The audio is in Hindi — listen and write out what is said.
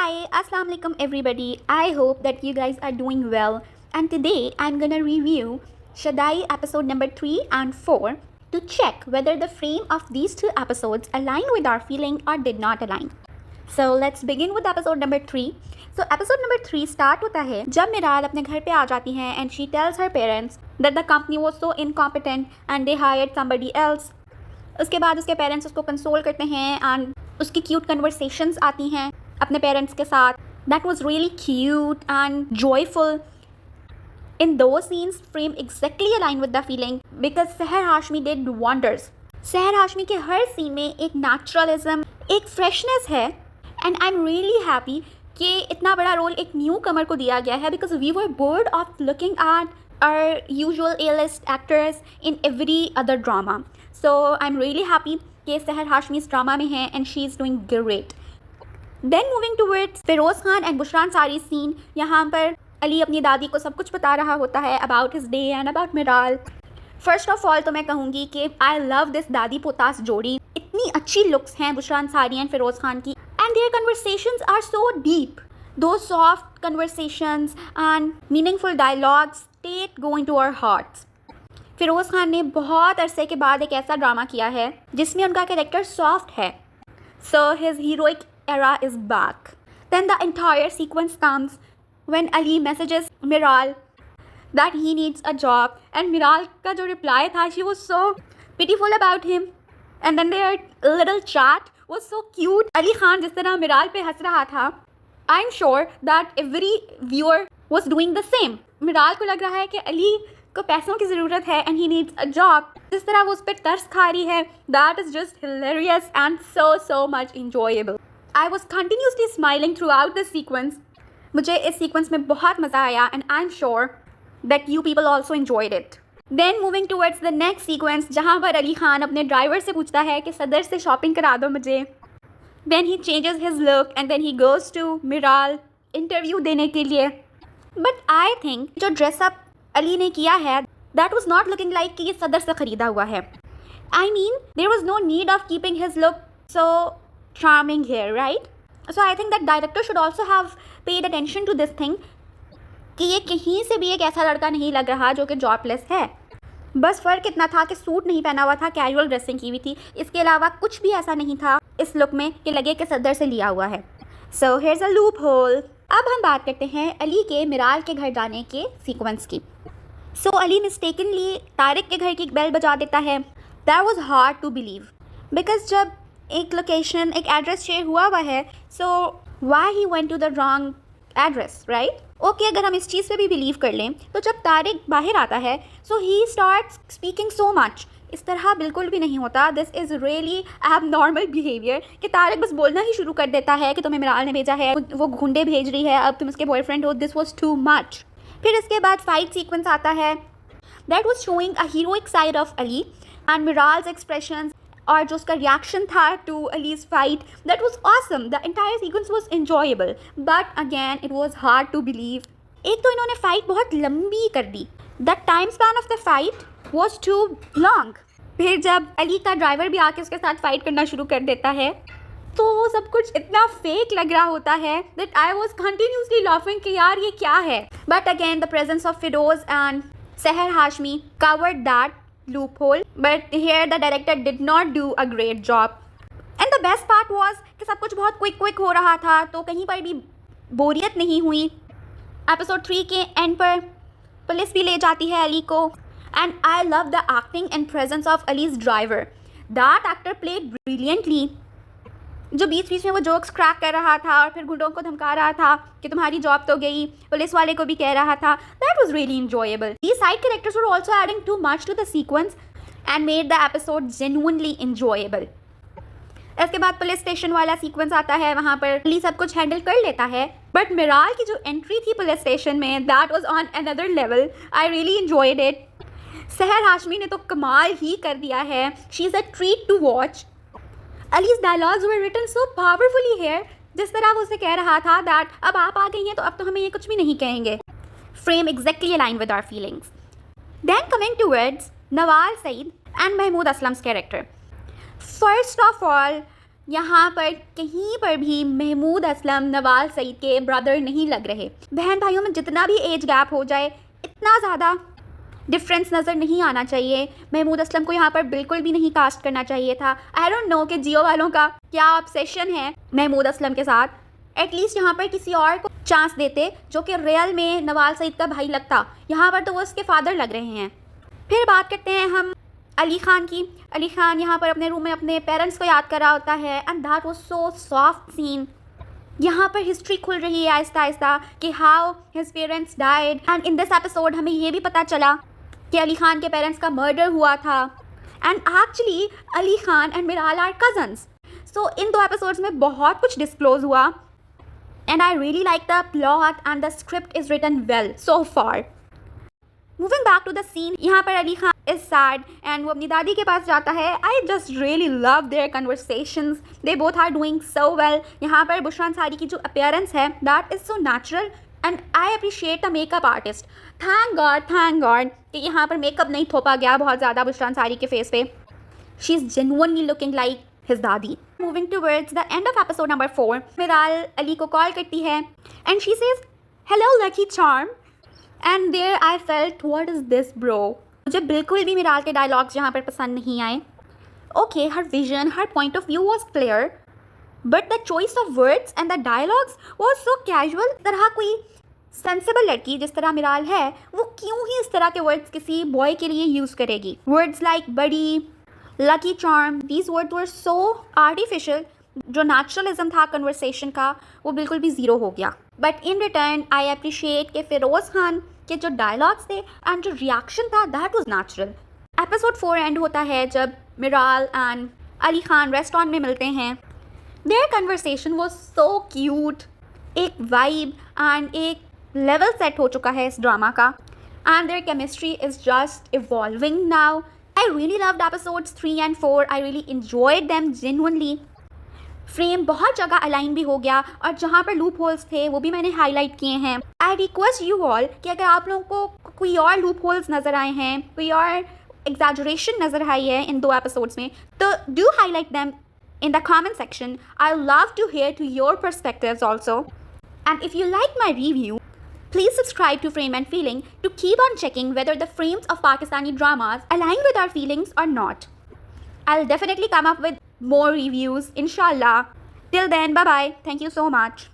Hi, Assalamu alaikum everybody. I hope that you guys are doing well. And today I'm gonna review Shaddai episode number 3 and 4 to check whether the frame of these two episodes aligned with our feeling or did not align. So let's begin with episode number 3. So episode number 3 start होता है जब मिराल अपने घर पे आ जाती हैं and she tells her parents that the company was so incompetent and they hired somebody else. उसके बाद उसके पेरेंट्स उसको कंसोल करते हैं एंड उसकी क्यूट कन्वर्सेशंस आती हैं अपने पेरेंट्स के साथ. That was really cute and joyful. इन दो scenes frame exactly align with the feeling because Sahar Hashmi did wonders. सहर हाशमी के हर सीन में एक नेचुरलिज्म, एक फ्रेशनेस है and I am really happy कि इतना बड़ा रोल एक न्यू कमर को दिया गया है because we were bored of looking at our usual A-list actors in every other drama. So I'm really happy कि सहर हाशमी इस ड्रामा में है and she is doing great. Then moving towards Firoz Khan and Bushra Ansari scene, यहाँ पर अली अपनी दादी को सब कुछ बता रहा होता है about his day and about मिराल. First of all तो मैं कहूँगी कि I love this दादी पोतास जोड़ी. इतनी अच्छी looks हैं बुशरा अंसारी and फिरोज़ खान की and their conversations are so deep. Those soft conversations and meaningful dialogues straight go into our hearts. Firoz Khan ने बहुत अरसे के बाद एक ऐसा ड्रामा किया है जिसमें उनका कैरेक्टर सॉफ्ट है. So his heroic era is back. Then the entire sequence comes when Ali messages Miral that he needs a job and Miral का जो reply था, she was so pitiful about him. And then their little chat was so cute. Ali Khan जिस तरह मिराल पे हंस रहा था, I'm sure that every viewer was doing the same. मिराल को लग रहा है कि अली को पैसों की ज़रूरत है and he needs a job. जिस तरह वो उस पर तरस खा रही है, that is just hilarious and so much enjoyable. I was continuously smiling throughout this sequence. मुझे इस sequence में बहुत मज़ा आया and I'm sure that you people also enjoyed it. Then moving towards the next sequence जहाँ पर अली खान अपने ड्राइवर से पूछता है कि सदर से शॉपिंग करा दो मुझे. Then he changes his look and then he goes to Miral interview देने के लिए. But I think जो ड्रेसअप अली ने किया है that was not looking like कि ये सदर से ख़रीदा हुआ है. I mean there was no need of keeping his look so charming here, right? So I think that director should also have paid attention to this thing कि ये कहीं से भी एक ऐसा लड़का नहीं लग रहा जो कि जॉबलेस है. बस फ़र्क इतना था कि सूट नहीं पहना हुआ था, कैजुअल ड्रेसिंग की हुई थी. इसके अलावा कुछ भी ऐसा नहीं था इस लुक में कि लगे कि सदर से लिया हुआ है. सो हेयर्स अ लूप होल. अब हम बात करते हैं अली के मिराल के घर जाने के सीक्वेंस की. सो अली मिस्टेकनली तारिक के घर की बेल बजा देता है. That was hard to believe because जब एक लोकेशन, एक एड्रेस शेयर हुआ है, so why he went to the wrong address, right? Okay, अगर हम इस चीज़ पे भी बिलीव कर लें तो जब तारिक बाहर आता है so he starts speaking so much. इस तरह बिल्कुल भी नहीं होता. This is really abnormal behaviour कि तारिक बस बोलना ही शुरू कर देता है कि तुम्हें मिराल ने भेजा है, वो गुंडे भेज रही है, अब तुम उसके बॉयफ्रेंड हो. This was too much. फिर इसके बाद फाइट सीक्वेंस आता है. That was showing a heroic side of Ali and Miral's expression और जो उसका रिएक्शन था to Ali's fight, that was awesome. The entire sequence was enjoyable but again it was hard to believe. एक तो इन्होंने फाइट बहुत लंबी कर दी. The time span of the fight was too long. फिर जब अली का ड्राइवर भी आके उसके साथ फाइट करना शुरू कर देता है तो वो सब कुछ इतना फेक लग रहा होता है that I was continuously laughing कि यार ये क्या है. But again the presence of Firoz and Sahar Hashmi covered that loophole, but here the director did not do a great job. And the best part was कि सब कुछ बहुत क्विक हो रहा था तो कहीं पर भी बोरियत नहीं हुई. एपिसोड 3 के एंड पर पुलिस भी ले जाती है अली को and I love the acting and presence of Ali's driver. That actor played brilliantly. जो बीच में वो जोक्स क्रैक कर रहा था और फिर गुंडों को धमका रहा था कि तुम्हारी जॉब तो गई, पुलिस वाले को भी कह रहा था. That was really enjoyable. These side characters were also adding too much to the sequence and made the episode genuinely enjoyable. इसके बाद पुलिस स्टेशन वाला सीक्वेंस आता है. वहाँ पर अली सब कुछ हैंडल कर लेता है बट मिराल की जो एंट्री थी पुलिस स्टेशन में, that was on another level. I really enjoyed it. Sahar Hashmi ने तो कमाल ही कर दिया है. She is a treat to watch. Ali's dialogues were written so powerfully here. जिस तरह वो उसे कह रहा था that अब आप आ गई हैं तो अब तो हमें ये कुछ भी नहीं कहेंगे. Frame exactly aligned with our feelings. Then coming towards Nawal Saeed and Mahmood Aslam's character. First of all, यहाँ पर कहीं पर भी महमूद असलम नवाज सईद के ब्रदर नहीं लग रहे। बहन भाइयों में जितना भी एज गैप हो जाए, इतना ज़्यादा डिफरेंस नज़र नहीं आना चाहिए। महमूद असलम को यहाँ पर बिल्कुल भी नहीं कास्ट करना चाहिए था। आई डोंट नो कि जियो वालों का क्या ऑब्सेशन है महमूद असलम के साथ। एटलीस्ट यहाँ पर किसी और को चांस देते जो कि रियल में नवाज सईद का भाई लगता। यहाँ पर तो वो उसके फादर लग रहे हैं। फिर बात करते हैं हम अली खान की। अली खान यहाँ पर अपने रूम में अपने पेरेंट्स को याद कर रहा होता है and that was so soft scene. यहाँ पर हिस्ट्री खुल रही है आहिस्ता आहिस्ता कि how his parents died and in this episode हमें ये भी पता चला कि अली खान के पेरेंट्स का मर्डर हुआ था and actually Ali Khan and Miral are cousins. So in 2 episodes में बहुत कुछ डिस्क्लोज हुआ and I really like the plot and the script is written well so far. Moving back to the scene, यहाँ पर Ali Khan is sad and वो अपनी दादी के पास जाता है। I just really love their conversations, they both are doing so well. यहाँ पर बुशरा अंसारी की जो अपीयरेंस है that is so natural and I appreciate the makeup artist. Thank God कि यहाँ पर मेकअप नहीं थोपा गया बहुत ज़्यादा बुशरा अंसारी के फेस पे। She is genuinely looking like his दादी। Moving towards the end of episode number 4, Miral Ali को कॉल करती है and she says hello lucky charm and there I felt what is this bro. मुझे बिल्कुल भी मिराल के डायलॉग्स यहाँ पर पसंद नहीं आए। Okay, her vision, her point of view was clear but the choice of words and the dialogues was so casual. तरह कोई सेंसिबल लड़की जिस तरह मिराल है वो क्यों ही इस तरह के वर्ड्स किसी बॉय के लिए यूज़ करेगी। वर्ड्स लाइक बड़ी, lucky charm, these words were so artificial. जो नेचुरलिज्म था कन्वर्सेशन का वो बिल्कुल भी ज़ीरो हो गया। But in return I appreciate कि फ़िरोज़ खान के जो डायलॉग्स थे एंड जो रिएक्शन था that was natural. Episode 4 end होता है जब मिराल एंड अली खान रेस्टोरेंट में मिलते हैं। Their conversation was so cute. एक वाइब एंड एक लेवल सेट हो चुका है इस ड्रामा का and their chemistry is just evolving now. I really loved episodes 3 and 4। I really enjoyed them genuinely। Frame बहुत जगह अलाइन भी हो गया और जहाँ पर लूप होल्स थे वो भी मैंने हाईलाइट किए हैं। आई रिक्वेस्ट यू ऑल कि अगर आप लोगों को कोई और लूप होल्स नज़र आए हैं, कोई और एग्जैजरेशन नज़र आई है इन 2 एपिसोड्स में, तो do highlight them in the comment section. I love to hear to your perspectives also. And if you like my review, please subscribe to Frame and Feeling to keep on checking whether the frames of Pakistani dramas align with our feelings or not. I'll definitely come up with more reviews, inshallah. Till then, bye bye. Thank you so much.